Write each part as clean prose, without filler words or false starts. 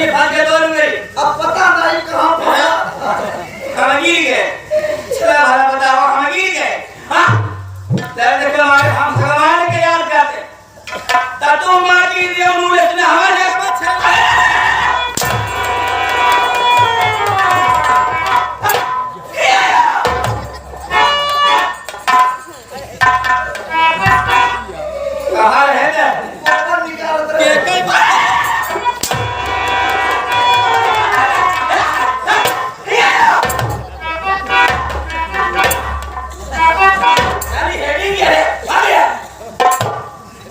कहीं भाग गए तो गई अब पता नहीं कहाँ पहुंचा। हम गिर गए। चला भला बताओ हम गिर गए। हाँ तेरे को हमारे हम भगवान के याद करते तब तुम मार गिर दियो मुझे सुना हमारे कहाँ रहता ऊपर निकाल रहे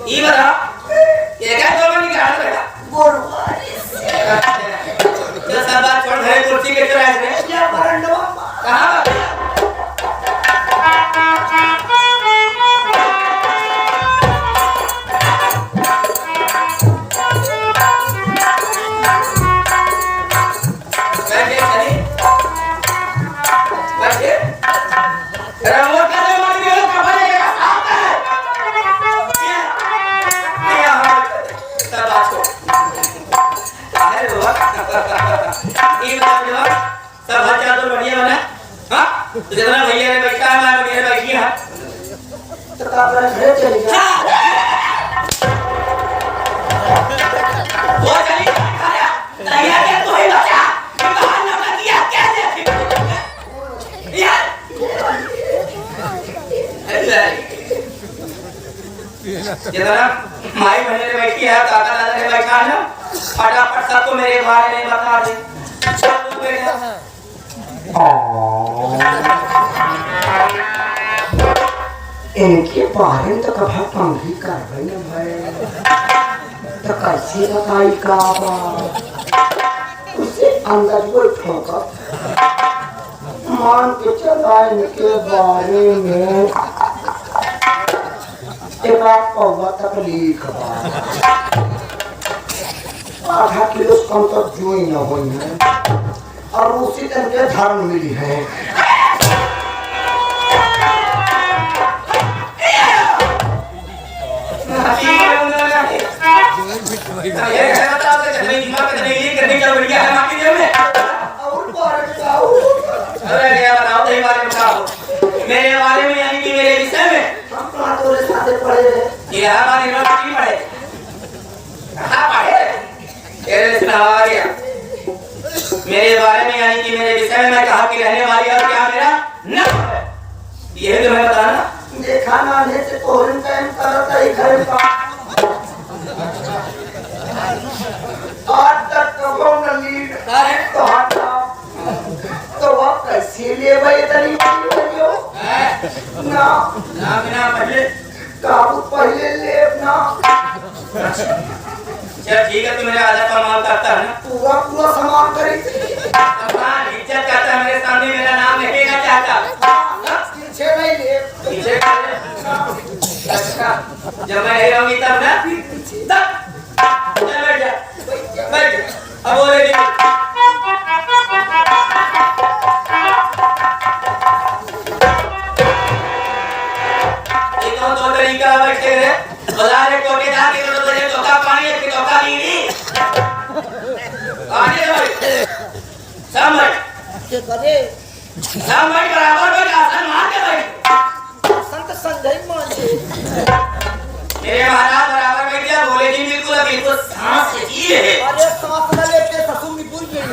ये बता ये क्या तो बन निकाल बेटा ये सब बात छोड़ घरे कुर्सी के चला है क्या बरंडवा कहाँ सब बच्चा तो बढ़िया बना हाँ जितना भैया ने बैठा है मैं बढ़िया बैठी है तो काबरा घरे चली गया वो चली गया तैयार है तो ही बच्चा बाहर ना किया कैसे यार जितना माई बहन ने बैठी है काका दादा ने बैठा है ना फटाफट सबको मेरे बारे में बता दे इनके बारे में तो कभी पंगी कर रही है भाई तो कैसे बताई का उसे अंदर वो ठोका मान के चला इनके बारे में एक पौवा तकलीफ आधा किलो कम तक जो ही न हुई है और उसी दिन के धर्म मिली है मेरे बारे में यानी कि मेरे विषय में हम तुम्हारे साथ पढ़े ये हमारे यूनिवर्सिटी पढ़े कहाँ पढ़े तेरे सवारिया मेरे बारे में यानी कि मेरे विषय में मैं कहा कि रहने वाली और क्या मेरा नाम है यही तो मैं बताना देखा ना ने से तोहन टाइम करता ही घर का आज तक कबो न लीड अरे तो हटा तो वह कैसे ले भाई तनी बनियो ना ना बिना पहले काबू पहले ले ना चल ठीक है तू मेरे आधा प्रमाण करता है ना पूरा पूरा सामान करी सम्मान इज्जत करता है मेरे सामने मेरा नाम लिखेगा चाहता पीछे नहीं ले पीछे कर ले अच्छा जब मैं नहीं रहूंगी तब ना तब चल बैठ जा बैठ अब बोले दी दो तरीका बैठे रहे बाजार में टोके जाके तो तुझे टोका पानी है कि टोका नीली आगे भाई समझ के करे समझ बराबर बैठ आसन मार के बैठ संत संजय मान जी मेरे महाराज बराबर बैठ गया बोले जी बिल्कुल सांस खींची है अरे सांस न लेके ससुर में भूल गई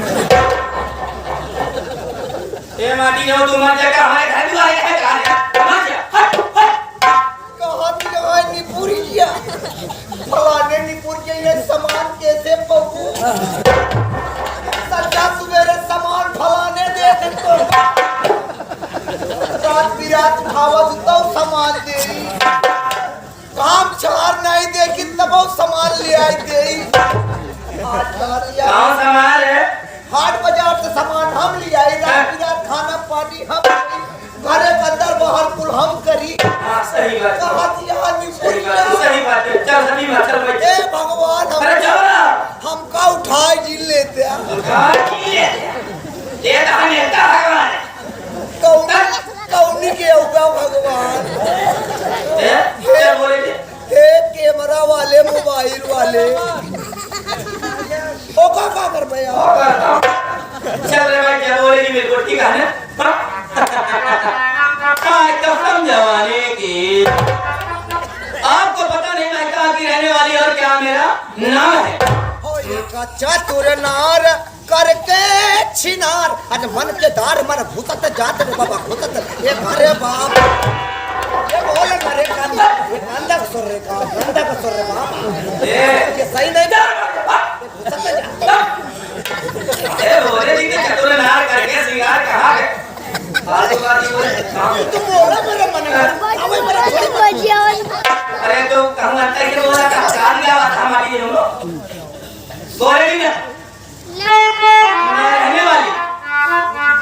ये माटी जो तुम मत जाकर हमारे घर भी आए हैं कहां मत जा हट हट कहत जवाय निपुर लिया फलाने निपुर के ये सामान कैसे पकू सच्चा सुबेरे सामान फलाने दे दे तो रात बिरात भावत तो सामान दे काम चार नहीं देखी तब सामान ले आई दे कौन सामान है हाट बाजार से सामान हम ले आई रात बिरात खाना पानी हम घरे अंदर बाहर कुल हम करी हां सही बात सही बात है चल सभी बात चल बैठ ए भगवान अरे चलो हमका उठाए जी लेते हैं ये तो नेता भगवान कौनी के होगा भगवान क्या बोले कैमरा वाले मोबाइल वाले ओ का कर नाम है। चतुर नार करके छिनार अज मन के दार मन भूतत जात रे बाबा भूतत ये घरे बाप ये बोल मरे कांदा ये कांदा का सुर रे बाप ये सही नहीं ए बोले दी के चतुर नार करके श्रृंगार कहां है फालतू बात बोले तुम बोला मेरे मन में अबे मेरा अरे तो कहूं अंतर के बोला का कान गया बात हमारी ये लोग बोले दी ना मैं रहने वाली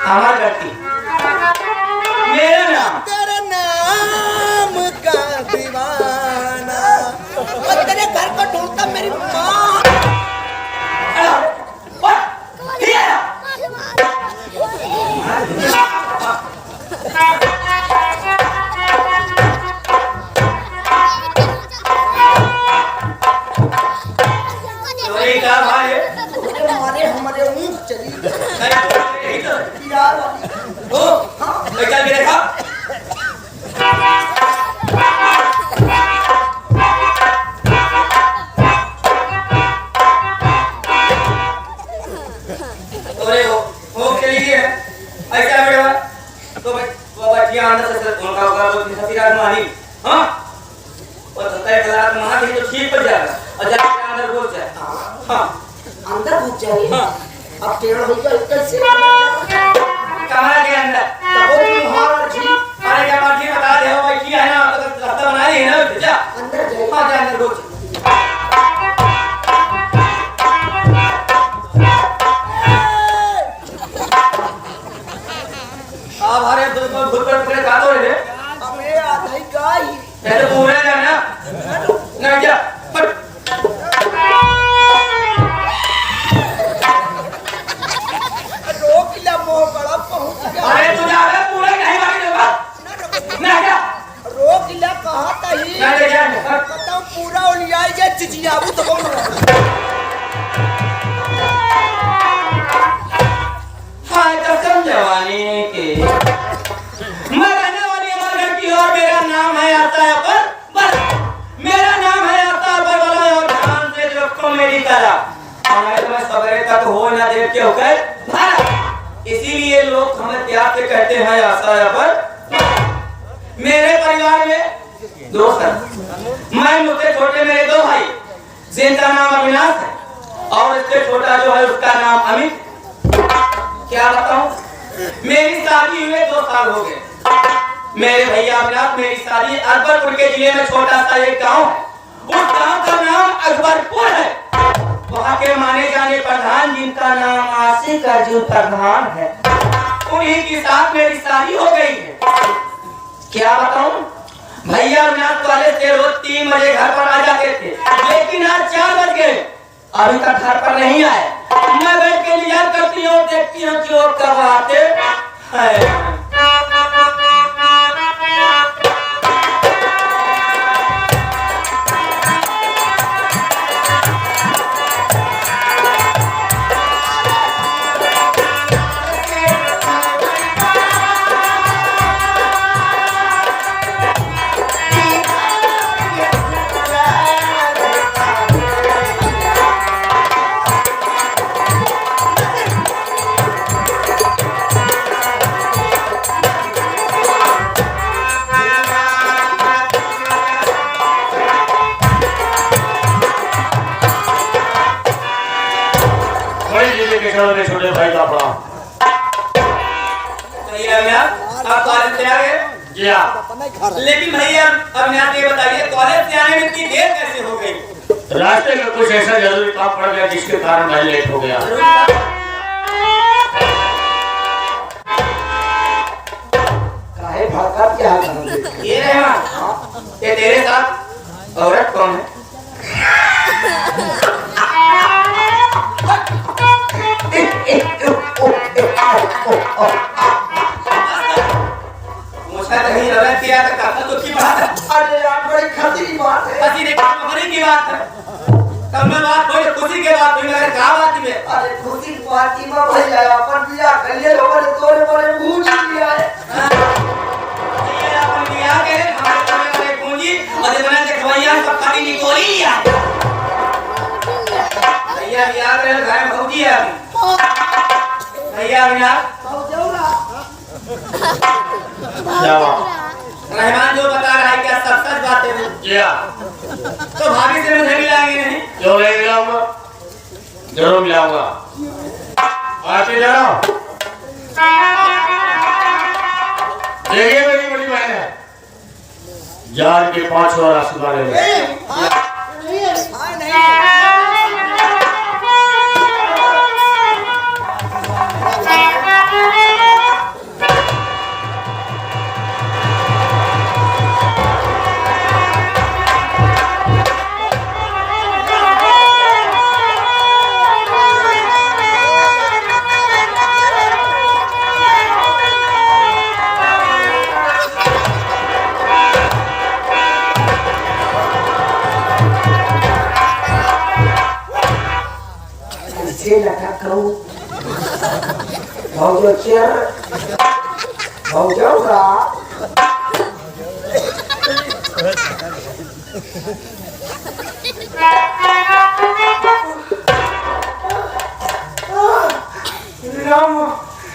हमार गलती मेरा नाम तेरा नाम का दीवाना और तेरे घर को ढूंढता मेरी माँ हमारे ऊँट चली यार ओ चल के देखा वो के लिए ऐसा बेटा तो बच्चियां अंदर से उनका होगा वो सतीराज मानी हां और सत्ताई कलाक मां के तो ठीक पड़ जाएगा और जब अंदर घुस जाए हां अंदर घुस जाए हाँ अब टेढ़ हो गया कैसे कहां के अंदर तब वो तुम्हारा जी अरे क्या बात ही बता दे हो भाई क्या है ना तो रास्ता बना ही है ना जा अंदर जाए हां जा अंदर घुस हमारे भूत पर पूरे काटो रे अबे आधा ही गाय ऐसे पूरे जाना नहीं जा पर रोक लिया मोह बड़ा पहुंच गया अरे तू जा रे पूरे नहीं मारी देगा नहीं जा रोक लिया कहां तही नहीं जा बताओ पूरा उलियाई जे चिचियाबू तो कौन हाय कसम जवानी के मैं रहने वाली हमारे घर की और मेरा नाम है आता है पर बस मेरा नाम है आता पर वाला और ध्यान से रखो मेरी तरह और मैं सवेरे तक हो ना देव के होकर इसीलिए लोग हमें प्यार से कहते हैं आशा पर मेरे परिवार में दो सर मैं मुझसे छोटे मेरे दो भाई जिनका नाम अविनाश है और इससे छोटा जो है उसका नाम अमित क्या बताऊं मेरी शादी हुए 2 साल हो गए मेरे भैया अविनाश मेरी शादी अकबरपुर के जिले में छोटा सा एक गांव है उस गांव का नाम अकबरपुर है वहां के माने जाने प्रधान जिनका नाम आशिक अर्जुन प्रधान है उन्हीं के साथ मेरी शादी हो गई है क्या बताऊं भैया अविनाश वाले से रोज 3 बजे घर पर आ जाते थे लेकिन आज 4 बज गए अभी तक घर पर नहीं आए मैं बैठ के इंतजार करती हूँ देखती हूँ कि वो कब आते हैं छोटे भाई का प्रणाम आप कॉलेज से आ गए जी हाँ लेकिन भैया अब मैं ये बताइए कॉलेज से आने में इतनी देर कैसे हो गई रास्ते में कुछ ऐसा जरूरी काम पड़ गया जिसके कारण मैं लेट हो गया काहे भागा क्या ये रहमान ये तेरे साथ औरत कौन है मुझे नहीं लगा कि यार का तो की बात है अरे यार बड़ी खतरी बात है पति ने खबरी की बात है तब मैं बात कोई खुशी के बात हुई मगर क्या बात में अरे खुशी पार्टी में भैया अपन दिया कलिए लोगों ने तोरे बड़े पूछ लिया है ये अपन दिया के हमारे वाले पूंजी और इतना देखवाइया सब खाली निकोली लिया ये अब याद रहे घर में भौजी है अभी भैया अभी ना क्या बात रहमान जो बता रहा है क्या सब सच बात है क्या तो भाभी से मुझे मिलाएंगे नहीं क्यों नहीं मिलाऊंगा जरूर मिलाऊंगा आते जाओ देखिए मेरी बड़ी बहन है यार के 5 और आशीर्वाद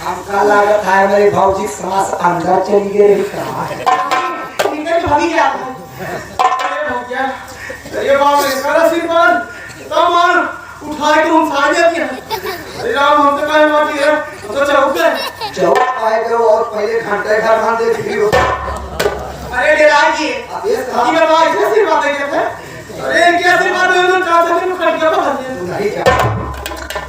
हमका लागत है मेरी भौजी सांस अंदर चली गई कहाँ है भाभी क्या अरे बाप रे करा सिरपान तमार उठाए तो हम खा जाती है अरे राम हम तो काय मारती है हम तो चौक गए चौक पाए गए और पहले घंटे घर मान दे फिर अरे डेराज जी अब ये की मैं बात कैसी बात है कहते अरे क्या सी बात है तुम चाहते हो कट गया बता तू नहीं जा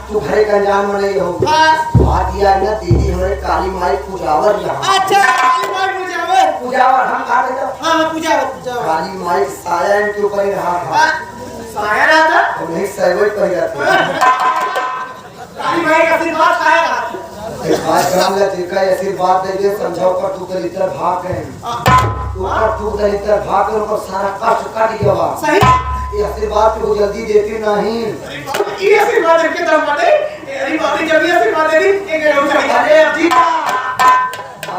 तू घरे का अंजान में नहीं हो बात यह है ना दीदी हमारे काली माई पूजावर यहाँ अच्छा काली माई पूजावर पूजावर हम कहा थे हां पूजावर काली माई साया इनके ऊपर ही रहा था साया रहा था और नहीं सहवट पड़ जाती काली माई का आशीर्वाद खाया रहा एक बात जान ले देखा ऐसी बात दे दे समझाओ पर तू दलितर भाग गए तू पर तू दलितर भाग गए और सारा कष्ट कट गया बा सही ये आशीर्वाद को जल्दी देती नहीं ये आशीर्वाद के तरफ बढ़े अरे बात जब ये आशीर्वाद दे दी एक हो जाए अरे अब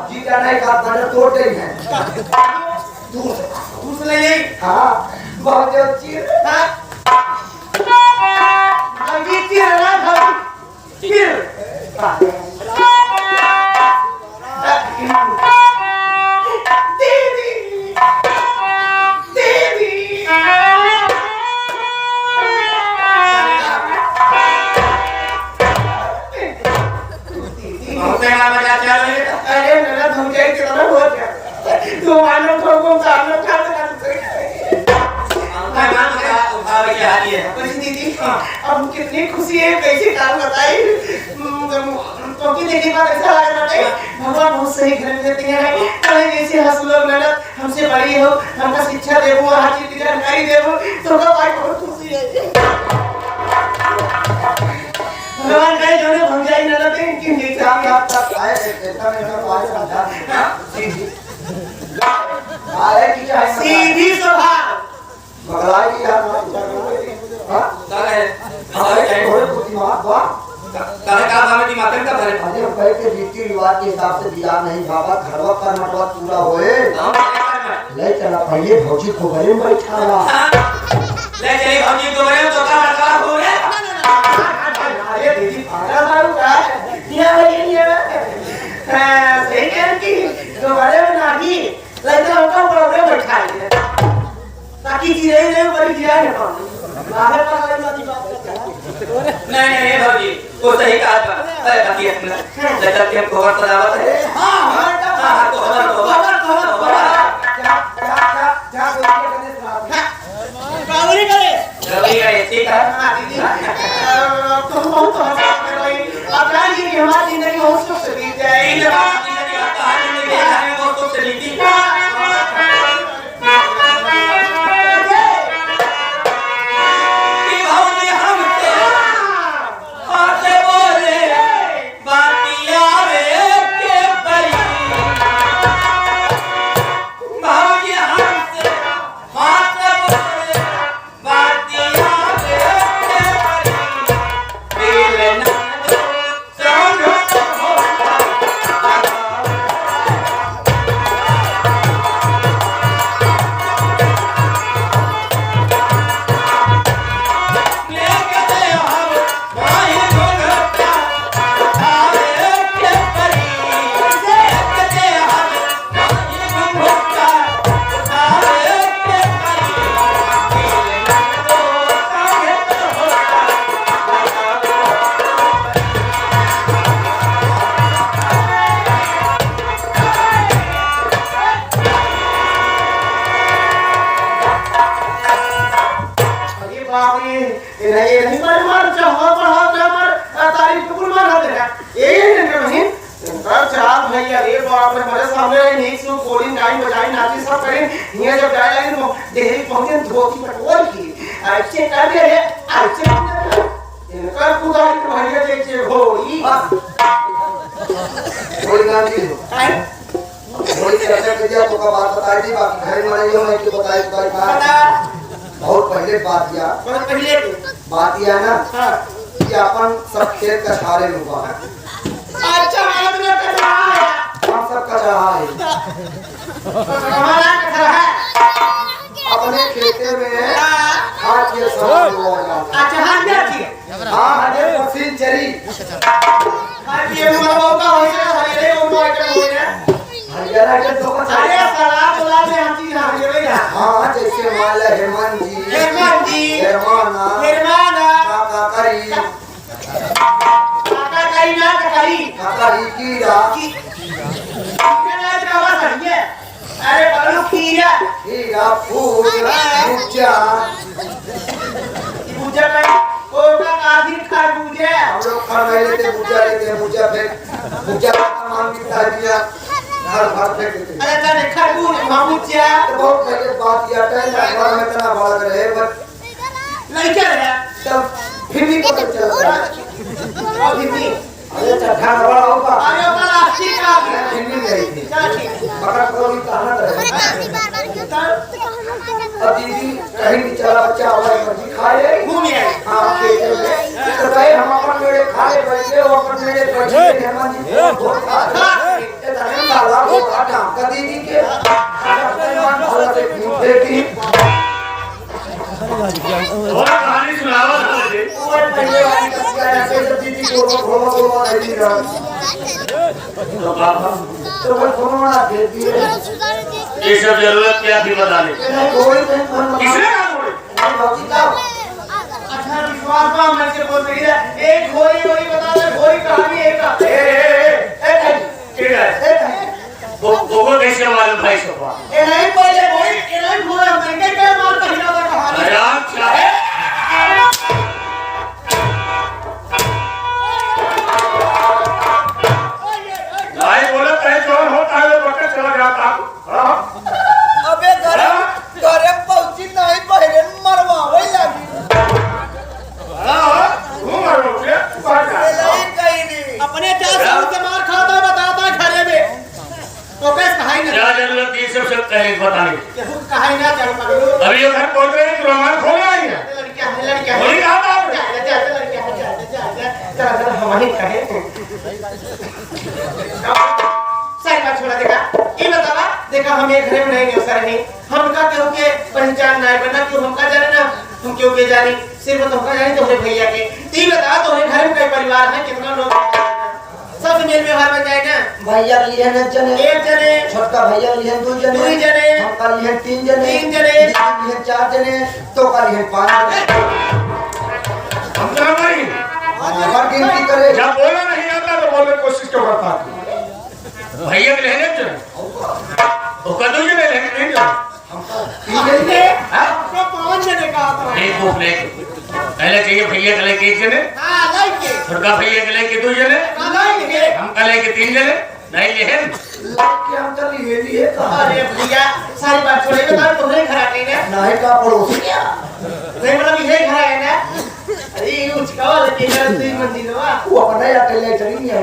जीता नहीं का बड़ा तोड़ गई है दूसरा ले यही हाँ बहुत अच्छी हां अभी तीर ना भाई तीर दीदी दीदी बहुत है मजा चल रही है अरे मेरा धमकी की तरह हो गया तू मानो को सामने खा रहमान का उठावे की हाल है बड़ी दीदी अब कितनी खुशी है कैसे काम बताई तो कि देखी बात ऐसा लग रहा है भगवान बहुत सही घर में देते हैं कहीं ऐसे हंसलो मेहनत हमसे बड़ी हो हमका शिक्षा देबो हर चीज की जानकारी देबो तो का भाई बहुत खुशी है भगवान कहे जो ने भंजाई न लगे कि नहीं आप तक आए ऐसा नहीं कर पाए समझा सीधी आए की चाहे सीधी स्वभाव बगलाई की यार हां क्या है हमारे कहीं थोड़े बुद्धिमान बा कहे का भाभी की मातन का भरे अरे हम कहे के रीति रिवाज के हिसाब से बियाह नहीं बाबा घरवा का नटवा पूरा होए ले चला पहले भौजी को घरे में बैठा ला ले चली भौजी को बड़े तो का लड़का हो गया अरे दीदी पागल मारू का ये सही कह की दोबारा में नागी लगता है उनका प्रॉब्लम बैठा है ताकि जीरे ने बड़ी जिया है कौन बाहर का वाली बात करता है नहीं भौजी वो सही कहा था अरे बाकी अपना लड़का के खबर सजावत है हां तो खबर जा कावरी करे जल्दी है ठीक है हां दीदी तो बहुत हंस रही आप जान कि हमारी जिंदगी बहुत सुख से बीत जाए इन बात की कहानी में क्या है वो तो चली थी बाप रे ये नहीं मार चाहो पढ़ाओ जा मार तारीफ कुल मार दे ये नहीं कर चाल भैया रे बाप रे हमारे सामने नहीं सु कोलिंग गाई बजाई नाची सब करें ये जब जाए लाइन देही पहुंचे धोती पटोर की ऐसे कर दे रे ऐसे इनका कुदाई भैया देखिए होई कोई ना नहीं कोई चर्चा कर दिया तो का बात बताई थी बाकी घर में नहीं हो मैं तो बताई तो बात बहुत पहले बात किया बहुत पहले बात किया ना हां कि अपन सब खेत का छारे में हुआ है अच्छा आदमी कर रहा है हम सब कर रहा है हमारा कर रहा है अपने खेते में खाद के सामान हुआ जाता अच्छा हां क्या थी हां हजे मशीन चली हां ये मरवा का होइए हरे वो आइटम होइए हरियाणा के तो का अरे सलाह बोला दे हम चीज हां ये भैया हां जैसे मान ले हेमंत जी निर्माना काका करी काका करी ना करी काका कीड़ा कितना का सही है अरे बालू कीड़ा हीरा फूल मुच्चा पूजा में ओ का आदि खरबूजे हम लोग खरबूजे लेते मुच्चा फिर मुच्चा का सामान मिलता दिया घर भर फेंक देते अरे तेरे खरबूज मामूचिया तो बहुत पहले बात किया टाइम घर में इतना बड़ा रहे बस लड़का है तब फिर भी पता चल रहा अभी भी अरे चट्टा बड़ा होगा अरे वो प्लास्टिक का फिर भी गई थी चल ठीक मगर कोई कहना रहे अब दीदी कहीं भी चला बच्चा हमारी मर्जी खाए घूमिए हाँ खेते में तो कहे हम अपन मेरे खाए बैठे वो अपन मेरे बैठे हेमंत जी बहुत खा ये धर्म वाला वो काटा का दीदी के अपने मन भला से देखी और कहानी सुनावा मुझे वो पहले वाली कथा ऐसे जब दीदी को घोमा नहीं रहा तो बाबा तो वो घोमा दे दिए ये सब जरूरत क्या थी बताने की? कोई नहीं किसने कहा बोले बाबूजी का अच्छा विश्वास में मैं से बोल रही है एक घोड़ी वही बता दे घोड़ी कहानी एक का ठीक है वो कैसे मालूम भाई सोफा ए नहीं पहले घोड़ी ए नहीं घोड़ा मैं क्या मार पहिला था कहानी अरे आप क्या है भाई बोला कहीं कौन होता है वो पकड़ चला जाता हाँ? अबे घरे पहुंची नहीं पहले मरवा वही लगी हाँ, घूम रहे हो क्या? बाहर जा। नहीं कहीं नहीं अपने क्या से मार खाता बताता है घरे में तो कैसे कहाई ना क्या जरूरत थी सब पहले बताने की? केहू कहाई ना चल पड़ो अभी ये घर बोल रहे हैं कि रोमान खोले आई है लड़कियां वही कहा था आपने लड़कियां चल हम वही कहे सही बात छोड़ा देखा ये बतावा देखा हम एक घरे में नहीं असर नहीं हमका केहू के पहचान नहीं बना क्यों हमका जाने ना हम क्यों के जानी सिर्फ तो हमका जानी तोहरे भैया के ती बता तोहरे घर में कई परिवार है कितना लोग सब मेल व्यवहार में जाए ना भैया लिए हैं जने एक जने छोटका भैया लिए हैं 2 जने दुई जने हम का लिए हैं 3 जने 3 जने दीदी लिए हैं 4 जने तो का लिए हैं 5 जने हम चला भाई हर गिनती करे जब बोला नहीं आता तो बोलने की कोशिश क्यों करता है? भैया के लेने चले वो कदू जी ले लेंगे नहीं जाओ 3 जने आपको 5 जने का आता है एक बुक लेके पहले चाहिए भैया के लेके 1 जने हां लाइक छोटका भैया के लेके 2 जने लाइक हम का लेके 3 जने नहीं ले हैं के हम तो लिए कहां अरे भैया सारी बात छोड़े बता तुम्हारे घर आते हैं ना नहीं का पड़ोसी क्या नहीं मतलब ये घर है ना अरे ये उसका वाला के घर से मंदिर हुआ वो अपना या अकेले चली नहीं है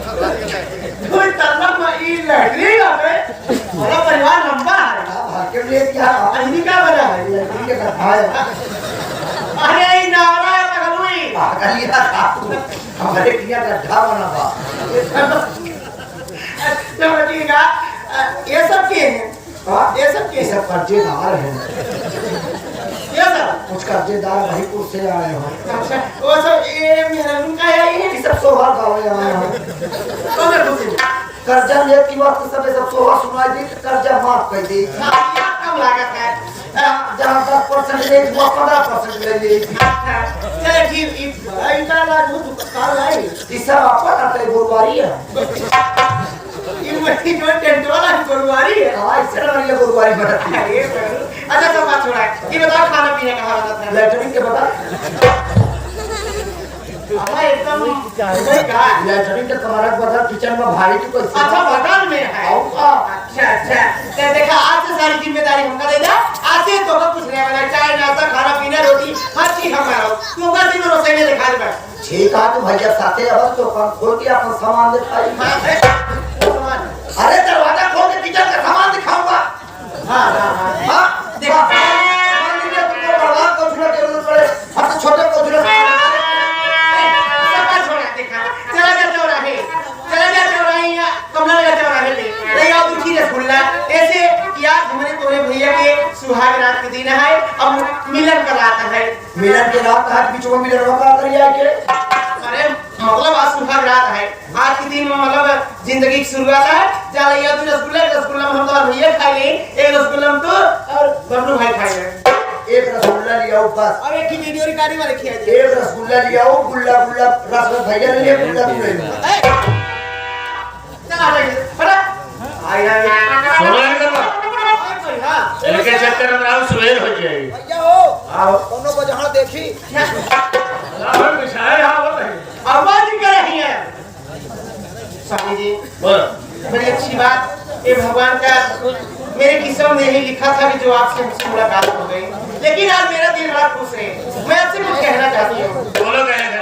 कोई तलब में ये लड़की आवे हमारा परिवार लंबा है भाग के लिए क्या अहिनी का बना है लड़की के कथा है अरे ये नारा है पगलुई भागलिया था हमारे किया गड्ढा बना था चलो ठीक है ये सब के हैं ये सब के सब कर्जेदार हैं ये सब कुछ कर्जेदार भाईपुर से आए हैं अच्छा वो सब ये मेरा उनका है ये ये सब सोहा गाँव आए हैं कौन है दूसरी कर्जा ले की वक्त सब सोहा सुनाई दी तो कर्जा माफ कर दी कम लागत है जहाँ 10% ले हुआ 15% ले ली चलो ठीक इनका लाज हो दुकान लाई ये सब आपका नाते गुरुवारी है ये वही जो टेंट वाला गुरुवारी है हाँ इससे वाली गुरुवारी बनाती है अरे अच्छा सब बात छोड़ा ये बताओ खाना पीने कहाँ बना था लैट्रिन के बता हमारा एकदम सही कहा लैट्रिन के तुम्हारा बता किचन में भारी की कोई अच्छा बगल में है अच्छा अच्छा तो देखा आज से सारी जिम्मेदारी हमका दे दे आज से तो कुछ नहीं वाला चाय नाश्ता खाना पीना रोटी हर चीज हम करो तू का दिन रसोई में दिखा दे ठीक है तो भैया साथे अब तो खोल के अपन सामान दिखाई अरे दरवाजा खोल के किचन का सामान दिखाऊंगा हां हां हां देखो मान लीजिए तुमको बड़ा कुछ ना जरूरत पड़े अब तो छोटे कुछ ना सब छोड़ा देखा चला जा चौराहे या कमला लगा चौराहे ले आओ दूसरी रसगुल्ला ऐसे यार हमारे तोरे भैया के सुहाग रात के दिन है अब मिलन का रात है मिलन के रात आज बीच में मिलन होगा करिया के अरे मतलब आज सुहाग रात है आज के दिन में मतलब जिंदगी की शुरुआत है चल या तू रसगुल्ला में हम तो भैया खाए ले एक रसगुल्ला में तो और बबलू भाई खाए ले एक रसगुल्ला लिया बस और एक की वीडियो रिकॉर्डिंग वाले खिया एक रसगुल्ला लिया गुल्ला गुल्ला रस भैया ने लिया गुल्ला तू ले चल आ जाइए बड़ा आई सुनो इनका इनके चक्कर में आओ सुबह हो जाएगी भैया हो आओ कोनो को जहां देखी और बिछाए हां बताइए आवाज कर रही है स्वामी जी बोलो बड़ी अच्छी बात ये भगवान का मेरे किस्मत में ही लिखा था कि जो आपसे हमसे मुलाकात हो गई लेकिन आज मेरा दिल बड़ा खुश है मैं आपसे कुछ कहना चाहती हूँ बोलो कहना